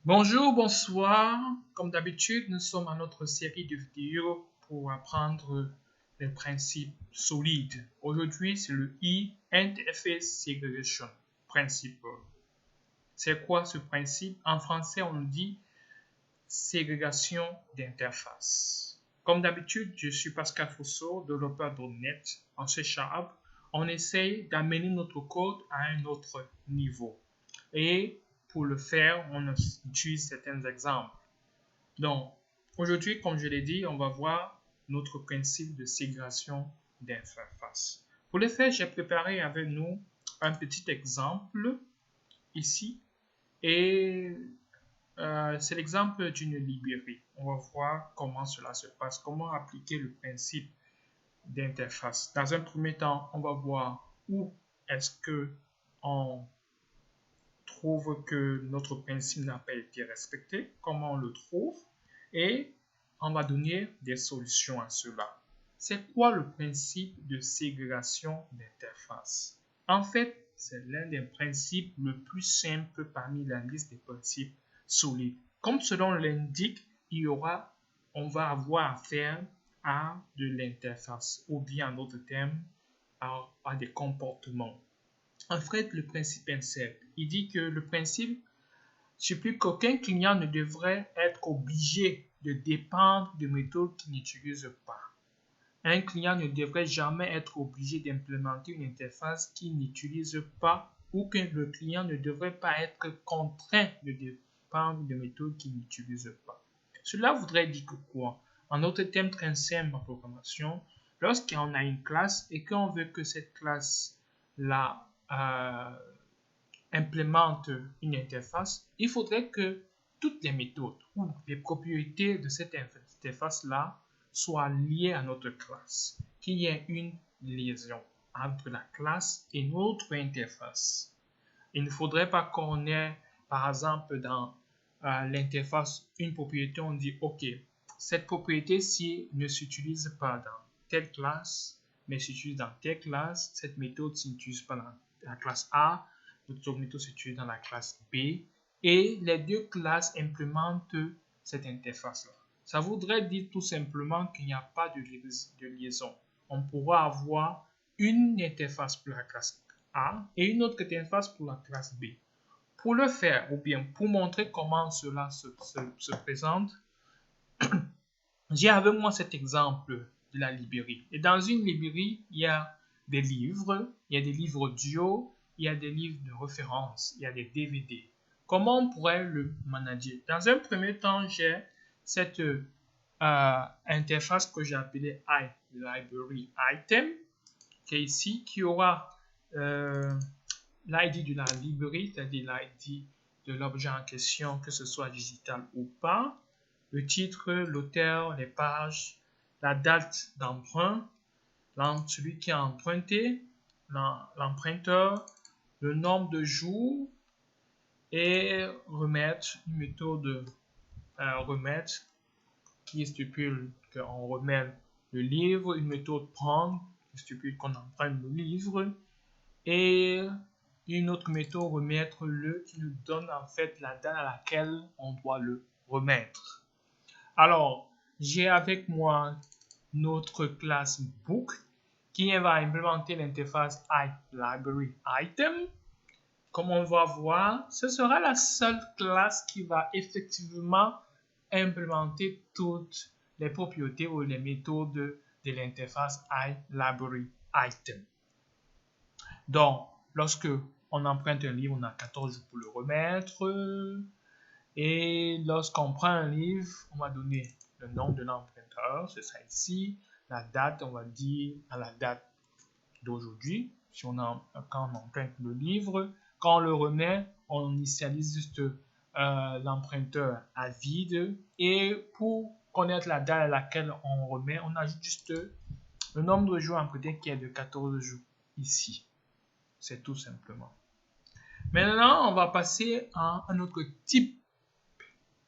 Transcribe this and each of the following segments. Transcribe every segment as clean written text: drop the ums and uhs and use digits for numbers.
Bonjour, bonsoir. Comme d'habitude, nous sommes à notre série de vidéos pour apprendre les principes solides. Aujourd'hui, c'est le Interface Segregation Principle. C'est quoi ce principe? En français, on dit ségrégation d'interface. Comme d'habitude, je suis Pascal Fosso, développeur .NET en C#. On essaye d'amener notre code à un autre niveau. Et pour le faire, on utilise certains exemples. Donc, aujourd'hui, comme je l'ai dit, on va voir notre principe de ségrégation d'interface. Pour le faire, j'ai préparé avec nous un petit exemple ici. Et c'est l'exemple d'une librairie. On va voir comment cela se passe, comment appliquer le principe d'interface. Dans un premier temps, on va voir où est-ce que on trouve que notre principe n'a pas été respecté, comment on le trouve, et on va donner des solutions à cela. C'est quoi le principe de ségrégation d'interface? En fait, c'est l'un des principes le plus simple parmi la liste des principes solides. Comme son nom l'indique, on va avoir affaire à de l'interface, ou bien en d'autres termes, à des comportements. En fait, le principe est simple. Il dit que le principe suppose qu'aucun client ne devrait être obligé de dépendre de méthodes qu'il n'utilise pas. Un client ne devrait jamais être obligé d'implémenter une interface qu'il n'utilise pas ou que le client ne devrait pas être contraint de dépendre de méthodes qu'il n'utilise pas. Cela voudrait dire que quoi? En d'autres termes très simples en programmation, lorsqu'on a une classe et qu'on veut que cette classe-là implémente une interface, il faudrait que toutes les méthodes ou les propriétés de cette interface-là soient liées à notre classe, qu'il y ait une liaison entre la classe et notre interface. Il ne faudrait pas qu'on ait, par exemple, dans l'interface, une propriété, on dit, OK, cette propriété-ci ne s'utilise pas dans telle classe, mais s'utilise dans telle classe. Cette méthode ne s'utilise pas dans la classe A, l'autre méthode s'utilise dans la classe B, et les deux classes implémentent cette interface-là. Ça voudrait dire tout simplement qu'il n'y a pas de liaison. On pourra avoir une interface pour la classe A et une autre interface pour la classe B. Pour le faire, ou bien pour montrer comment cela se présente, j'ai avec moi cet exemple de la librairie. Et dans une librairie, il y a des livres audio, il y a des livres de référence, il y a des DVD. Comment on pourrait le manager? Dans un premier temps, j'ai cette interface que j'ai appelée iLibrary Item, qui est ici, qui aura l'ID de la librairie, c'est-à-dire l'ID de l'objet en question, que ce soit digital ou pas, le titre, l'auteur, les pages, la date d'emprunt, celui qui a emprunté, l'emprunteur, le nombre de jours et remettre, une méthode remettre qui stipule qu'on remet le livre, une méthode prendre qui stipule qu'on emprunte le livre et une autre méthode remettre le qui nous donne en fait la date à laquelle on doit le remettre. Alors, j'ai avec moi notre classe book qui va implémenter l'interface iLibrary Item. Comme on va voir, ce sera la seule classe qui va effectivement implémenter toutes les propriétés ou les méthodes de l'interface iLibrary Item. Donc, lorsque on emprunte un livre, on a 14 jours pour le remettre. Et lorsqu'on prend un livre, on va donner le nom de l'emprunteur, c'est ça ici. La date, on va dire à la date d'aujourd'hui, quand on emprunte le livre. Quand on le remet, on initialise juste l'emprunteur à vide. Et pour connaître la date à laquelle on remet, on ajoute juste le nombre de jours empruntés qui est de 14 jours ici. C'est tout simplement. Maintenant, on va passer à un autre type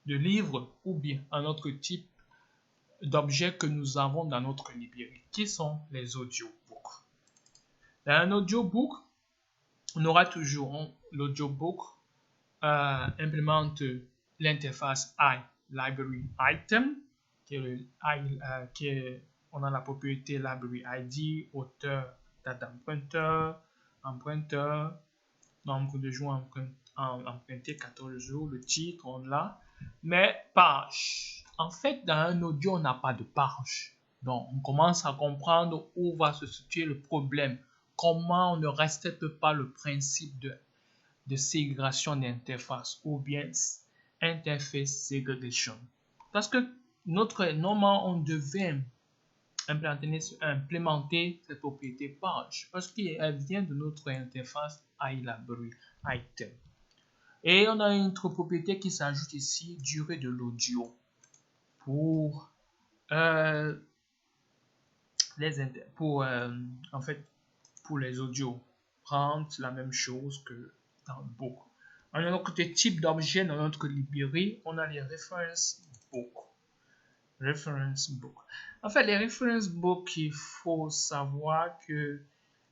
de livre ou bien un autre type d'objet que nous avons dans notre librairie, qui sont les audiobooks. Dans un audiobook, on aura toujours l'audiobook implémente l'interface iLibrary Item, on a la propriété Library ID, auteur, date d'emprunteur, emprunteur, nombre de jours empruntés 14 jours, le titre, on l'a, mais page. En fait, dans un audio, on n'a pas de page. Donc, on commence à comprendre où va se situer le problème. Comment on ne respecte pas le principe de ségrégation d'interface ou bien interface segregation. Parce que normalement, on devait implémenter cette propriété page parce qu'elle vient de notre interface iLibrary Item. Et on a une autre propriété qui s'ajoute ici, durée de l'audio, pour les audios. Prendre la même chose que dans book. On a notre type d'objet dans notre librairie, on a les reference book. Reference book. En fait, les reference books, il faut savoir que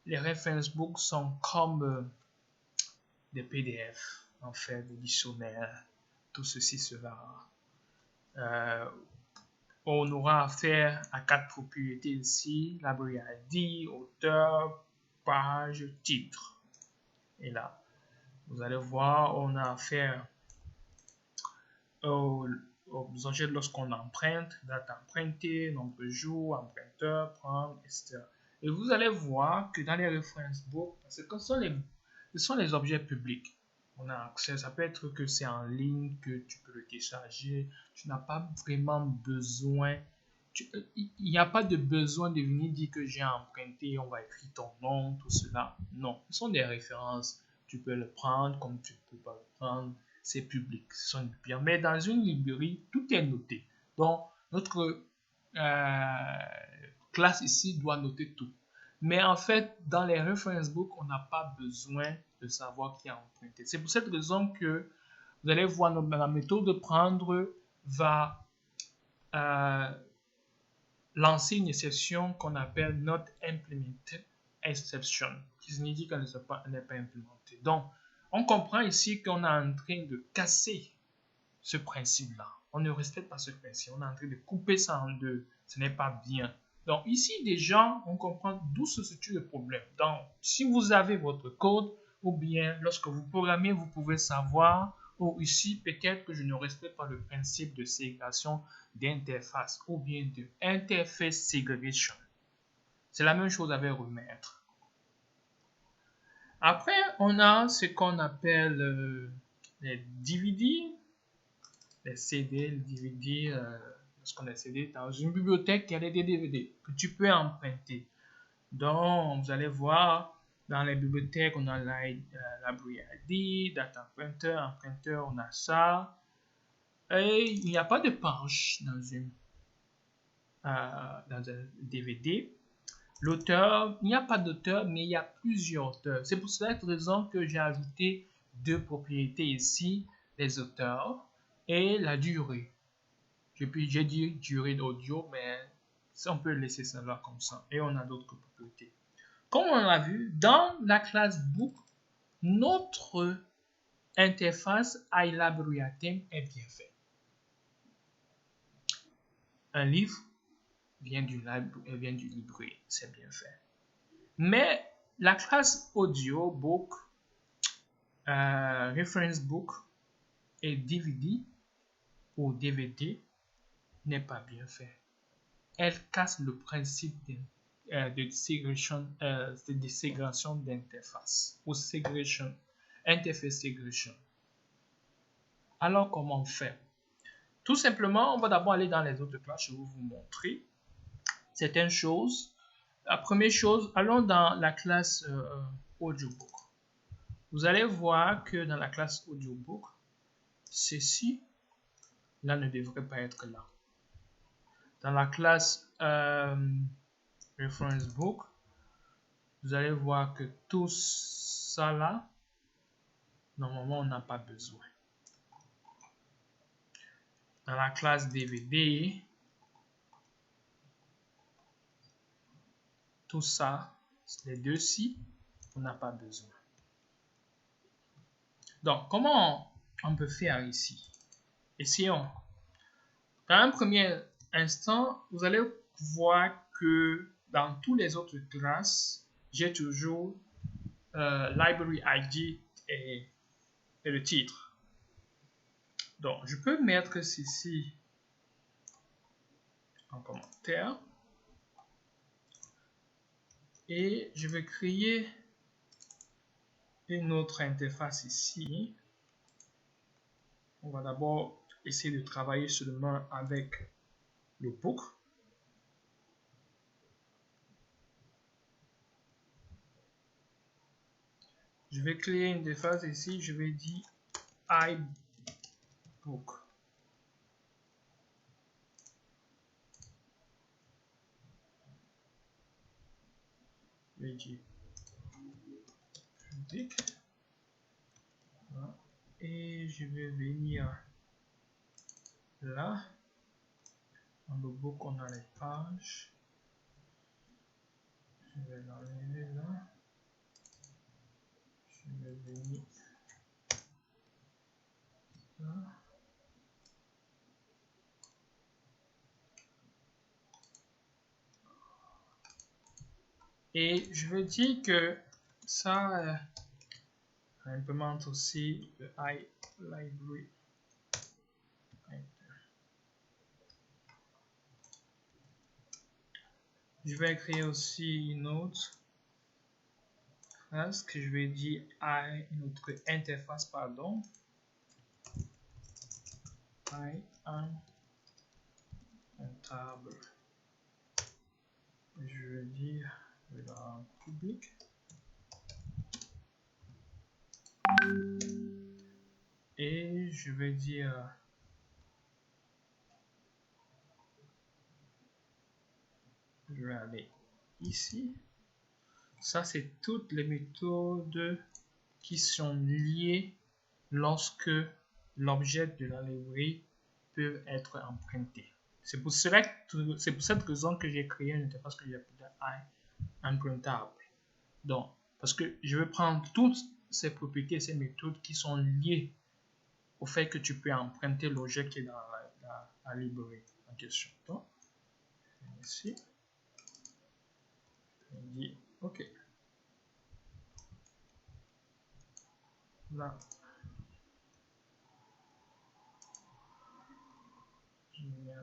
les reference books sont comme des PDF, en fait, des dictionnaires, tout ceci, cela. On aura affaire à 4 propriétés ici, library ID, auteur, page, titre. Et là, vous allez voir, on a affaire aux objets lorsqu'on emprunte, date empruntée, nombre de jours, emprunteur, prendre, etc. Et vous allez voir que dans les reference books, ce sont les objets publics. On a accès, ça peut être que c'est en ligne, que tu peux le télécharger. Tu n'as pas vraiment besoin, il n'y a pas de besoin de venir dire que j'ai emprunté, on va écrire ton nom, tout cela. Non, ce sont des références. Tu peux le prendre comme tu ne peux pas le prendre. C'est public, ce sont des papiers. Mais dans une librairie, tout est noté. Donc, notre classe ici doit noter tout. Mais en fait, dans les reference books, on n'a pas besoin de savoir qui a emprunté. C'est pour cette raison que vous allez voir la méthode de prendre va lancer une exception qu'on appelle not implemented exception, qui signifie qu'elle n'est pas implémentée. Donc, on comprend ici qu'on est en train de casser ce principe-là. On ne respecte pas ce principe. On est en train de couper ça en deux. Ce n'est pas bien. Donc, ici, déjà, on comprend d'où se situe le problème. Donc, si vous avez votre code, ou bien lorsque vous programmez, vous pouvez savoir, ou ici, peut-être que je ne respecte pas le principe de ségrégation d'interface, ou bien de interface segregation. C'est la même chose avec remettre. Après, on a ce qu'on appelle les DVD, les CD, les DVD, lorsqu'on a CD, dans une bibliothèque, il y a des DVD que tu peux emprunter. Donc, vous allez voir, dans les bibliothèques, on a library ID, data emprunteur, on a ça. Et il n'y a pas de page dans un DVD. L'auteur, il n'y a pas d'auteur, mais il y a plusieurs auteurs. C'est pour cette raison que j'ai ajouté deux propriétés ici, les auteurs et la durée. J'ai dit durée d'audio, mais on peut laisser ça là comme ça. Et on a d'autres propriétés. Comme on l'a vu, dans la classe book, notre interface iLibrary Item est bien faite. Un livre vient du librairie, c'est bien fait. Mais la classe audio book, reference book et DVD ou DVD n'est pas bien fait. Elle casse le principe de ségrégation d'interface ou interface segregation. Alors, comment on fait? Tout simplement, on va d'abord aller dans les autres classes. Je vais vous montrer certaines choses. La première chose, allons dans la classe audiobook. Vous allez voir que dans la classe audiobook, ceci là ne devrait pas être là. Dans la classe reference book, vous allez voir que tout ça là, normalement on n'a pas besoin. Dans la classe DVD, tout ça, les deux-ci, on n'a pas besoin. Donc, comment on peut faire ici? Essayons. Dans un premier instant, vous allez voir que dans tous les autres classes, j'ai toujours library ID et le titre. Donc, je peux mettre ceci en commentaire. Et je vais créer une autre interface ici. On va d'abord essayer de travailler seulement avec le book. Je vais créer une interface ici. Je vais dire iBook. Je vais dire public. Voilà. Et je vais venir là. Dans le book, on a les pages. Je vais l'enlever là. Je vais venir là. Et je veux dire que ça implémente aussi le iLibrary. Je vais créer aussi une autre phrase que je vais dire une autre interface, pardon. I am un table. Je vais dire en public. Et je vais dire je vais aller ici. Ça, c'est toutes les méthodes qui sont liées lorsque l'objet de la librairie peut être emprunté. C'est pour cette raison que j'ai créé une interface que j'ai appelée imprintable. Donc, parce que je vais prendre toutes ces propriétés, ces méthodes qui sont liées au fait que tu peux emprunter l'objet qui est dans la librairie en question. Donc, ici, je dis OK. Là, je mets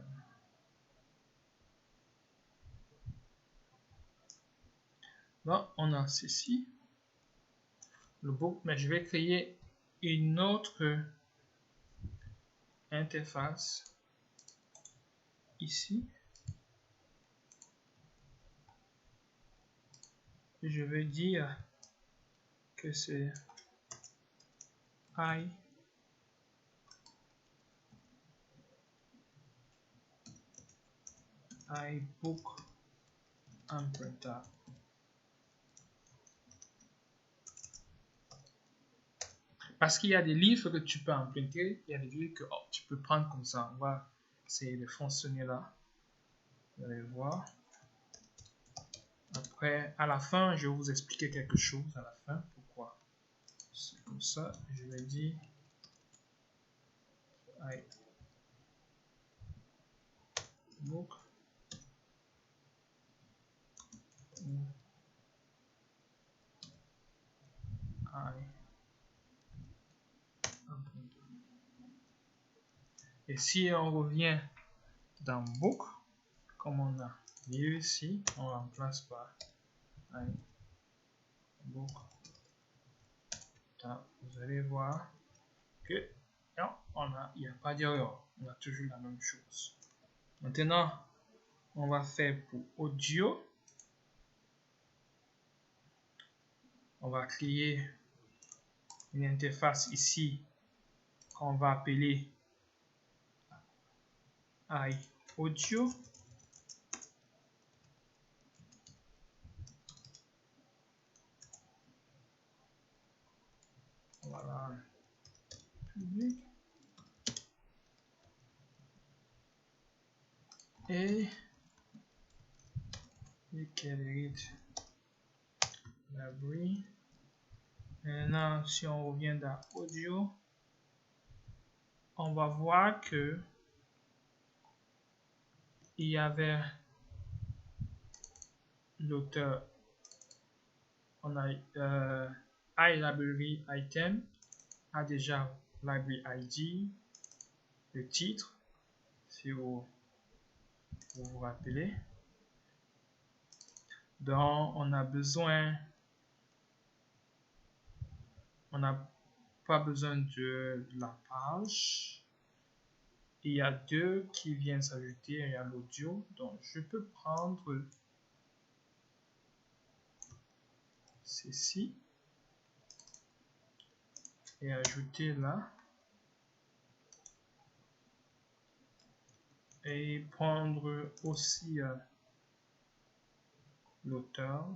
là, on a ceci, le book, mais je vais créer une autre interface ici. Je vais dire que c'est iBook imprintable. Parce qu'il y a des livres que tu peux emprunter, il y a des livres que tu peux prendre comme ça. On va essayer de fonctionner là. Vous allez voir. Après, à la fin, je vais vous expliquer quelque chose à la fin. Pourquoi c'est comme ça. Je vais dire iBook et si on revient dans Book, comme on a vu ici, on remplace par iBook. Vous allez voir que non, il n'y a pas d'erreur, on a toujours la même chose. Maintenant, on va faire pour audio. On va créer une interface ici qu'on va appeler iAudio. Voilà. Public. Et read library. Maintenant, si on revient dans audio, on va voir que il y avait l'auteur, on a iLibrary item a déjà library ID, le titre, si vous vous rappelez. Donc on a besoin, on n'a pas besoin de la page. Il y a deux qui viennent s'ajouter, il y a l'audio, donc je peux prendre ceci et ajouter là et prendre aussi l'auteur.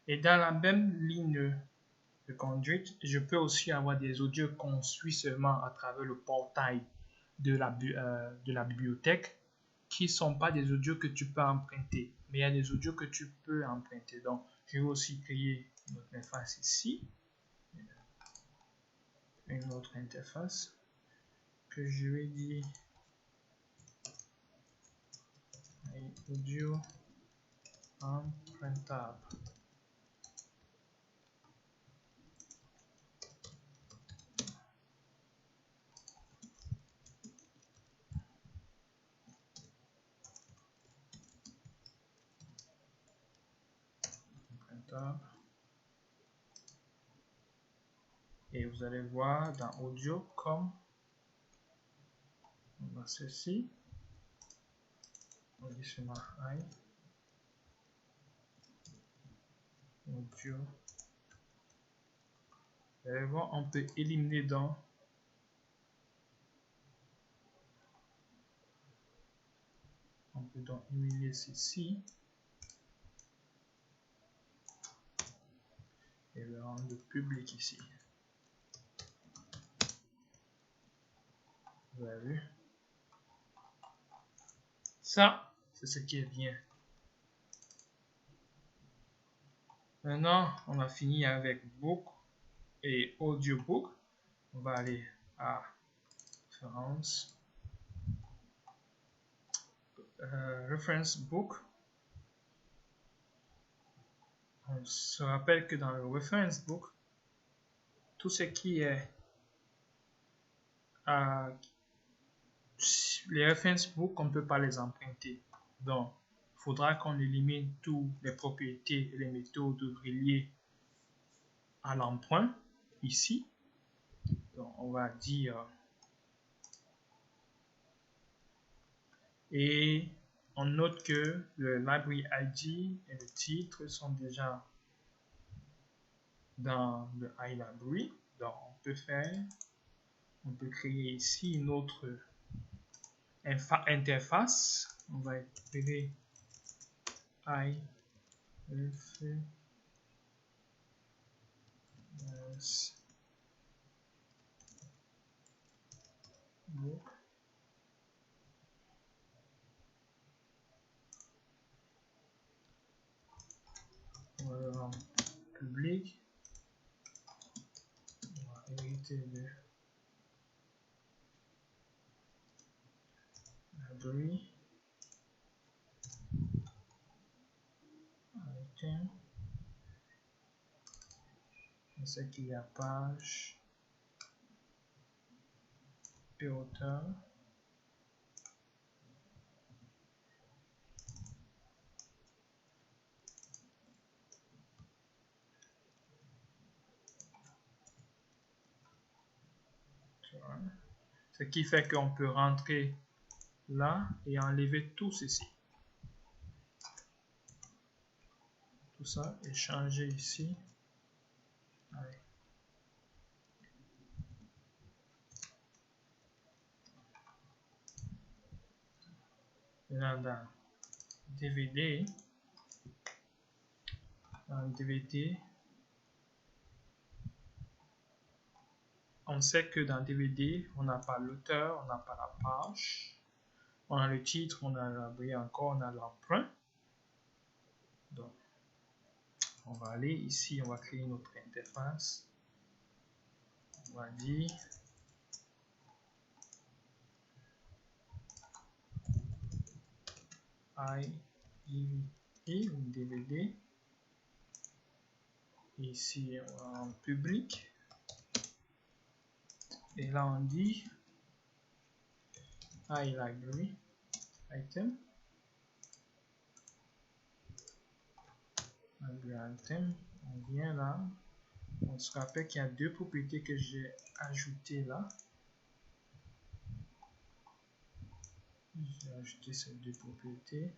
Et dans la même ligne de conduite, je peux aussi avoir des audios qu'on suit seulement à travers le portail de la bibliothèque, qui ne sont pas des audios que tu peux emprunter, mais il y a des audios que tu peux emprunter. Donc, je vais aussi créer une autre interface ici, une autre interface que je vais dire audio empruntable. Et vous allez voir dans audio comme on a ceci. On dit seulement audio. Vous allez voir, on peut éliminer dans on peut donc éliminer ceci et le rendre public ici. Vous avez vu? Ça, c'est ce qui est bien. Maintenant, on a fini avec book et audiobook. On va aller à référence, reference book. On se rappelle que dans le reference book, tout ce qui est les reference book, on ne peut pas les emprunter. Donc, il faudra qu'on élimine toutes les propriétés et les méthodes reliées à l'emprunt ici. Donc, on va dire et on note que le library ID et le titre sont déjà dans le iLibrary. Donc, on peut créer ici une autre interface. On va appeler book. On va le rendre public. On va hériter de library. Item. On sait qu'il y a page et auteur. Ce qui fait qu'on peut rentrer là et enlever tout ceci. Tout ça et changer ici. Allez. Là, dans DVD, on sait que dans DVD, on n'a pas l'auteur, on n'a pas la page, on a le titre, on a l'abri encore, on a l'emprunt. Donc, on va aller ici, on va créer notre interface. On va dire DVD ou DVD. Ici, on va en public. Et là, on dit iLibrary item. Item. On vient là. On se rappelle qu'il y a deux propriétés que j'ai ajoutées là. J'ai ajouté ces deux propriétés.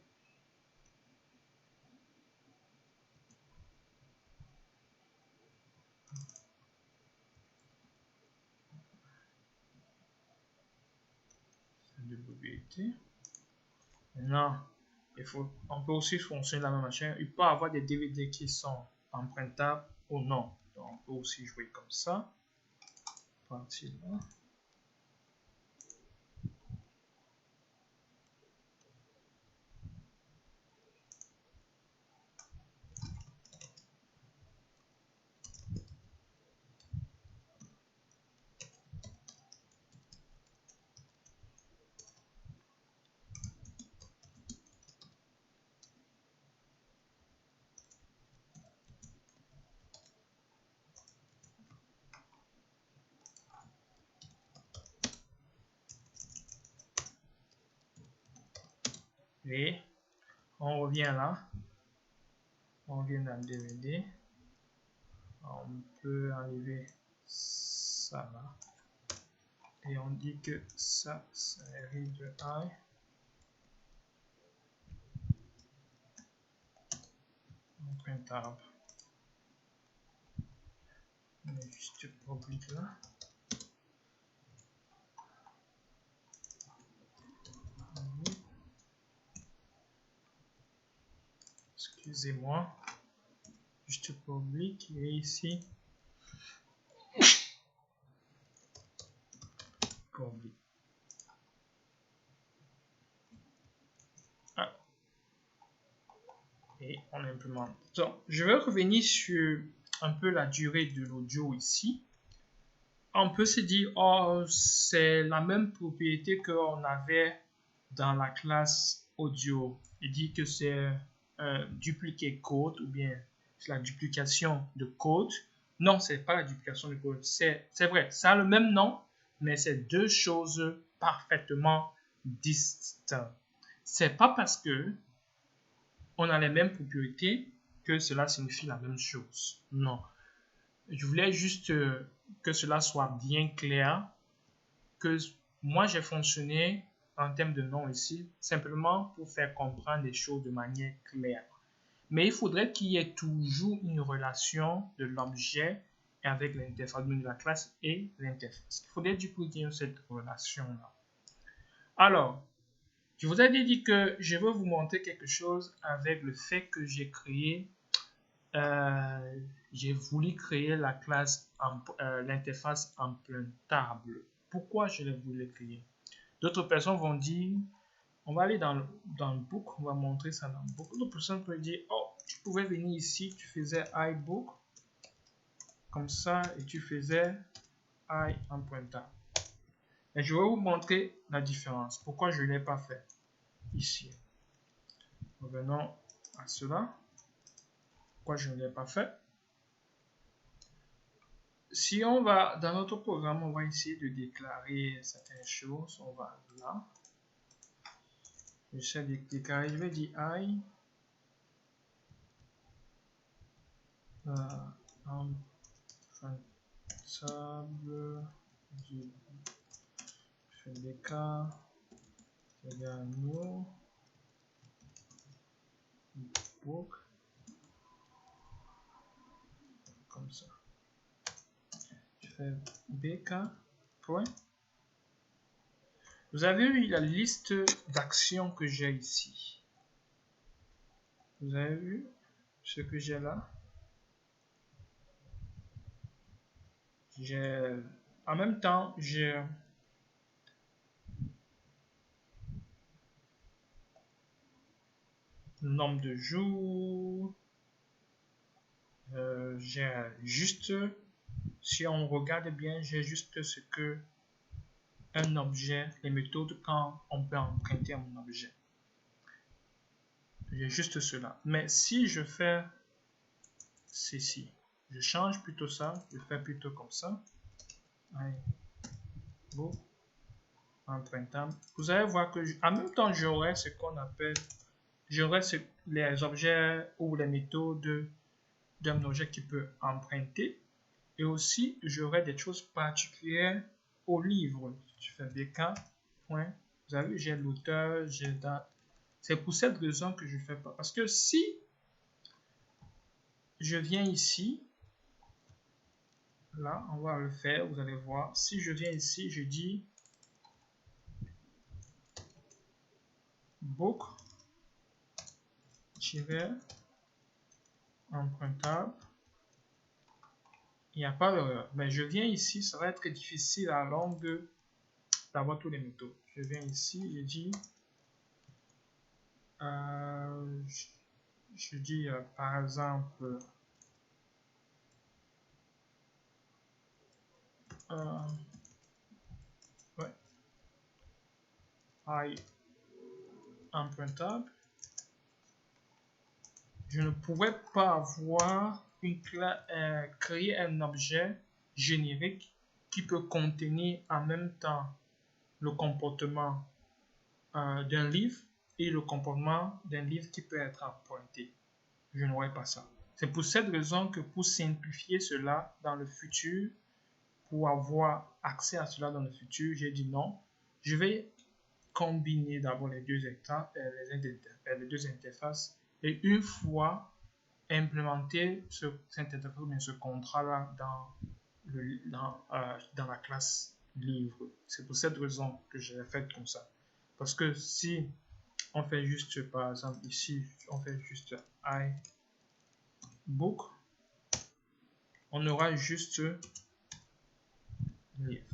Ces deux propriétés. Maintenant, on peut aussi fonctionner de la même manière. Il peut y avoir des DVD qui sont empruntables ou non. Donc, on peut aussi jouer comme ça. Partir là. Et on revient là. On revient dans le DVD. On peut enlever ça là. Et on dit que ça, série de I. Empruntable. On met juste public là. Excusez-moi. Juste public. Et ici. Public. Ah. Et on implémente. Donc, je vais revenir sur un peu la durée de l'audio ici. On peut se dire, oh, c'est la même propriété qu'on avait dans la classe audio. Il dit que c'est dupliquer code ou bien la duplication de code. Non, c'est pas la duplication de code. C'est vrai, ça a le même nom, mais c'est deux choses parfaitement distinctes. C'est pas parce que on a les mêmes propriétés que cela signifie la même chose. Non. Je voulais juste que cela soit bien clair, que moi j'ai fonctionné en termes de nom ici, simplement pour faire comprendre les choses de manière claire. Mais il faudrait qu'il y ait toujours une relation de l'objet avec l'interface de la classe et l'interface. Il faudrait du coup qu'il y ait cette relation-là. Alors, je vous ai dit que je vais vous montrer quelque chose avec le fait que j'ai créé j'ai voulu créer la classe, l'interface empruntable. Pourquoi je l'ai voulu créer? D'autres personnes vont dire, on va aller dans le book, on va montrer ça dans le book. D'autres personnes peuvent dire, oh, tu pouvais venir ici, tu faisais iBook, comme ça, et tu faisais empruntable. Et je vais vous montrer la différence. Pourquoi je ne l'ai pas fait ici. Revenons à cela. Pourquoi je ne l'ai pas fait? Si on va dans notre programme, on va essayer de déclarer certaines choses. On va là. J'essaie de déclarer, je vais dire I empruntable du FDK c'est-à-dire new book comme ça. Je fais BK point. Vous avez vu la liste d'actions que j'ai ici. Vous avez vu ce que j'ai là? J'ai En même temps, j'ai le nombre de jours. J'ai juste, si on regarde bien, j'ai juste ce que un objet, les méthodes quand on peut emprunter un objet. J'ai juste cela. Mais si je fais ceci, je change plutôt ça, je fais plutôt comme ça. Allez. Bon. Empruntable. Vous allez voir que en même temps j'aurai ce qu'on appelle, j'aurai les objets ou les méthodes d'un objet qui peut emprunter, et aussi j'aurai des choses particulières au livre. Je fais BK. Point. Vous avez vu, j'ai l'auteur, j'ai date. C'est pour cette raison que je ne fais pas. Parce que si je viens ici, là, on va le faire, vous allez voir. Si je viens ici, je dis book, empruntable. Il n'y a pas d'erreur. Mais je viens ici, ça va être difficile à longue d'avoir tous les métaux. Je viens ici, je dis, par exemple, ouais, empruntable. Je ne pouvais pas avoir créer un objet générique qui peut contenir en même temps le comportement d'un livre et le comportement d'un livre qui peut être emprunté. Je n'aurais pas ça. C'est pour cette raison que pour simplifier cela dans le futur, pour avoir accès à cela dans le futur, j'ai dit non. Je vais combiner d'abord les deux étapes, les deux interfaces, et une fois implémenter cette interface, ce contrat-là dans la classe livre. C'est pour cette raison que je l'ai fait comme ça. Parce que si on fait juste, par exemple, ici, on fait juste iBook, on aura juste livre.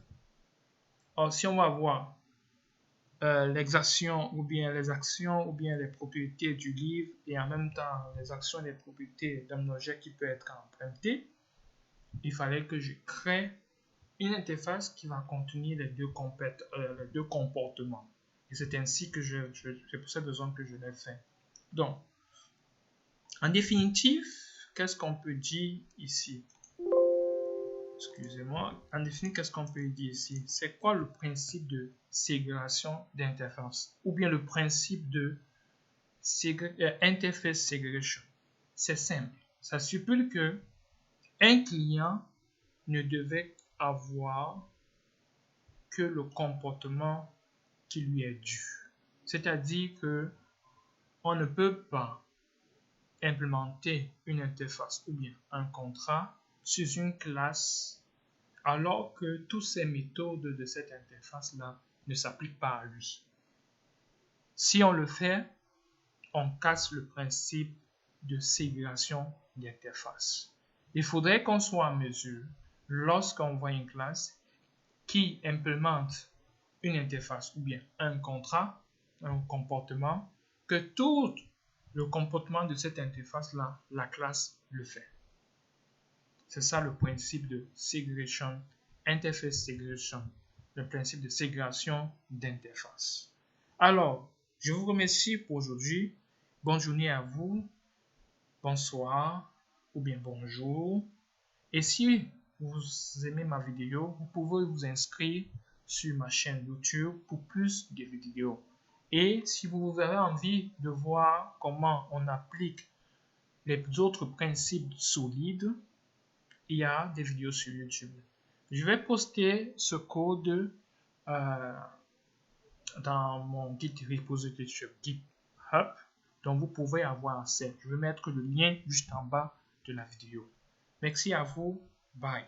Or, si on va voir les actions ou bien les propriétés du livre et en même temps les actions et les propriétés d'un objet qui peut être emprunté, il fallait que je crée une interface qui va contenir les deux comportements. Et c'est ainsi que c'est pour cette raison que je l'ai fait. Donc, en définitive, qu'est-ce qu'on peut dire ici? Excusez-moi. En définitive, qu'est-ce qu'on peut dire ici? C'est quoi le principe de ségrégation d'interface? Ou bien le principe de interface segregation? C'est simple. Ça suppose que un client ne devait avoir que le comportement qui lui est dû. C'est-à-dire que on ne peut pas implémenter une interface ou bien un contrat sur une classe alors que toutes ces méthodes de cette interface-là ne s'appliquent pas à lui. Si on le fait, on casse le principe de ségrégation d'interface. Il faudrait qu'on soit en mesure, lorsqu'on voit une classe qui implémente une interface ou bien un contrat, un comportement, que tout le comportement de cette interface-là, la classe le fait. C'est ça le principe de segregation, interface segregation, le principe de ségrégation d'interface. Alors, je vous remercie pour aujourd'hui. Bonne journée à vous, bonsoir ou bien bonjour. Et si vous aimez ma vidéo, vous pouvez vous inscrire sur ma chaîne YouTube pour plus de vidéos. Et si vous avez envie de voir comment on applique les autres principes solides, il y a des vidéos sur YouTube. Je vais poster ce code dans mon Git repository sur GitHub, dont vous pouvez avoir accès. Je vais mettre le lien juste en bas de la vidéo. Merci à vous. Bye.